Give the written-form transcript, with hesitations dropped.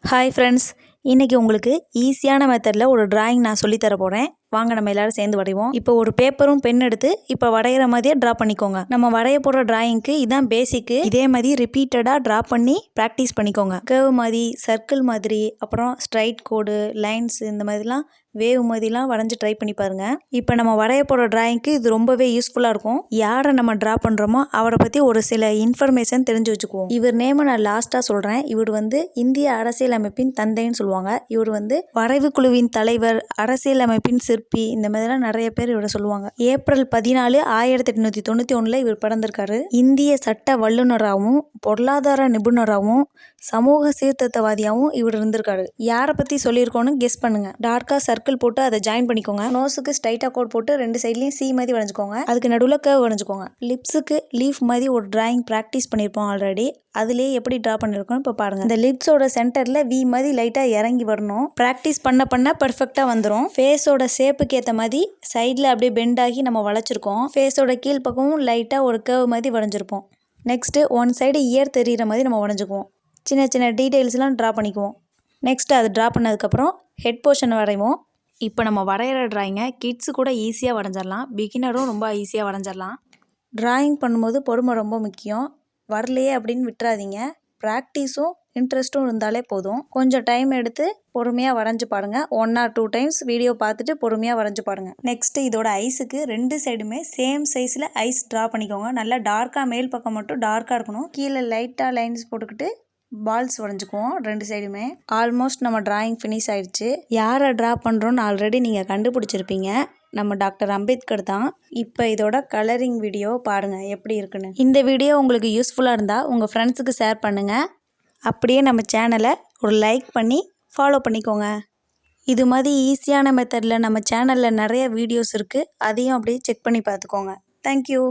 Hi friends, இன்றைக்கி உங்களுக்கு ஈஸியான மெத்தடில் ஒரு டிராயிங் நான் சொல்லித்தர போகிறேன். வாங்க நம்ம எல்லோரும் சேர்ந்து வரைவோம். இப்போ ஒரு பேப்பரும் பென் எடுத்து இப்போ வரைகிற மாதிரியே ட்ரா பண்ணிக்கோங்க. நம்ம வரைய போகிற டிராயிங்க்கு இதான் பேசிக்கு. இதே மாதிரி ரிப்பீட்டடாக ட்ரா பண்ணி ப்ராக்டிஸ் பண்ணிக்கோங்க. கர்வ் மாதிரி, சர்க்கிள் மாதிரி, அப்புறம் ஸ்ட்ரைட் கோடு, லைன்ஸ், இந்த மாதிரிலாம் வேவ் மாதிரிலாம் வரைஞ்சி ட்ரை பண்ணி பாருங்க. இப்போ நம்ம வரைய போகிற டிராயிங்க்கு இது ரொம்பவே யூஸ்ஃபுல்லாக இருக்கும். யாரை நம்ம ட்ரா பண்ணுறோமோ அவரை பற்றி ஒரு சில இன்ஃபர்மேஷன் தெரிஞ்சு வச்சுக்குவோம். இவர் நேமை நான் லாஸ்ட்டாக சொல்கிறேன். இவர் இந்திய அரசியலமைப்பின் தந்தைன்னு சொல்லுவாங்க. இவர் வரைவு குழுவின் தலைவர், அரசியலமைப்பின் சிற்பி, இந்த மாதிரிலாம் நிறைய பேர் இவரை சொல்லுவாங்க. ஏப்ரல் 14, 1891 இவர் பிறந்திருக்காரு. இந்திய சட்ட வல்லுநராகவும், பொருளாதார நிபுணராகவும், சமூக சீர்திருத்தவாதியாகவும் இவர் இருந்திருக்காரு. யாரை பற்றி சொல்லியிருக்கோன்னு கெஸ் பண்ணுங்க. டார்க்காக சர்க்கிள் போட்டு அதை ஜாயின் பண்ணிக்கோங்க. நோஸுக்கு ஸ்ட்ரைட்டாக கோட் போட்டு 2 சைட்லையும் சி மாதிரி வரைஞ்சிக்கோங்க. அதுக்கு நடுவில் கர்வ் வரைஞ்சிக்கோங்க. லிப்ஸுக்கு லீஃப் மாதிரி ஒரு டிராயிங் ப்ராக்டிஸ் பண்ணியிருப்போம் ஆல்ரெடி. அதுலேயே எப்படி ட்ரா பண்ணியிருக்கோம் இப்போ பாருங்கள். இந்த லிப்ஸோட சென்டரில் வி மாதிரி லைட்டாக இறங்கி வரணும். ப்ராக்டிஸ் பண்ண பர்ஃபெக்டாக வந்துடும். ஃபேஸோட ஷேப்புக்கு ஏற்ற மாதிரி சைடில் அப்படியே பெண்ட் ஆகி நம்ம வளைச்சிருக்கோம். ஃபேஸோட கீழ் பக்கமும் லைட்டாக ஒரு கர்வ் மாதிரி வரைஞ்சிருப்போம். நெக்ஸ்ட்டு ஒன் சைடு இயர் தெரிகிற மாதிரி நம்ம வரைஞ்சிக்குவோம். சின்ன சின்ன டீட்டெயில்ஸ்லாம் ட்ரா பண்ணிக்குவோம். நெக்ஸ்ட்டு அது ட்ரா பண்ணதுக்கப்புறம் ஹெட் போர்ஷன் வரைவோம். இப்போ நம்ம வரைகிற ட்ராயிங்கை கிட்ஸு கூட ஈஸியாக வரைஞ்சிடலாம். பிகினரும் ரொம்ப ஈஸியாக வரைஞ்சிடலாம். ட்ராயிங் பண்ணும்போது பொறுமை ரொம்ப முக்கியம். வரலையே அப்படின்னு விட்டுறாதீங்க. ப்ராக்டிஸும் இன்ட்ரெஸ்ட்டும் இருந்தாலே போதும். கொஞ்சம் டைம் எடுத்து பொறுமையாக வரைஞ்சி பாருங்கள். 1 or 2 times வீடியோ பார்த்துட்டு பொறுமையாக வரைஞ்சி பாருங்கள். நெக்ஸ்ட்டு இதோட ஐஸுக்கு 2 சைடுமே சேம் சைஸில் ஐஸ் ட்ரா பண்ணிக்கோங்க. நல்லா டார்க்காக மேல் பக்கம் மட்டும் டார்க்காக இருக்கணும். கீழே லைட்டாக லைன்ஸ் போட்டுக்கிட்டு பால்ஸ் வரைஞ்சிக்குவோம் 2 சைடுமே. ஆல்மோஸ்ட் நம்ம டிராயிங் ஃபினிஷ் ஆயிடுச்சு. யாரை ட்ரா பண்ணுறோன்னு ஆல்ரெடி நீங்கள் கண்டுபிடிச்சிருப்பீங்க. நம்ம டாக்டர் அம்பேத்கர் தான். இப்போ இதோட கலரிங் வீடியோ பாருங்கள் எப்படி இருக்குன்னு. இந்த வீடியோ உங்களுக்கு யூஸ்ஃபுல்லாக இருந்தால் உங்கள் ஃப்ரெண்ட்ஸுக்கு ஷேர் பண்ணுங்கள். அப்படியே நம்ம சேனலை ஒரு லைக் பண்ணி ஃபாலோ பண்ணிக்கோங்க. இது மாதிரி ஈஸியான மெத்தடில் நம்ம சேனலில் நிறைய வீடியோஸ் இருக்குது. அதையும் அப்படியே செக் பண்ணி பார்த்துக்கோங்க. தேங்க்யூ.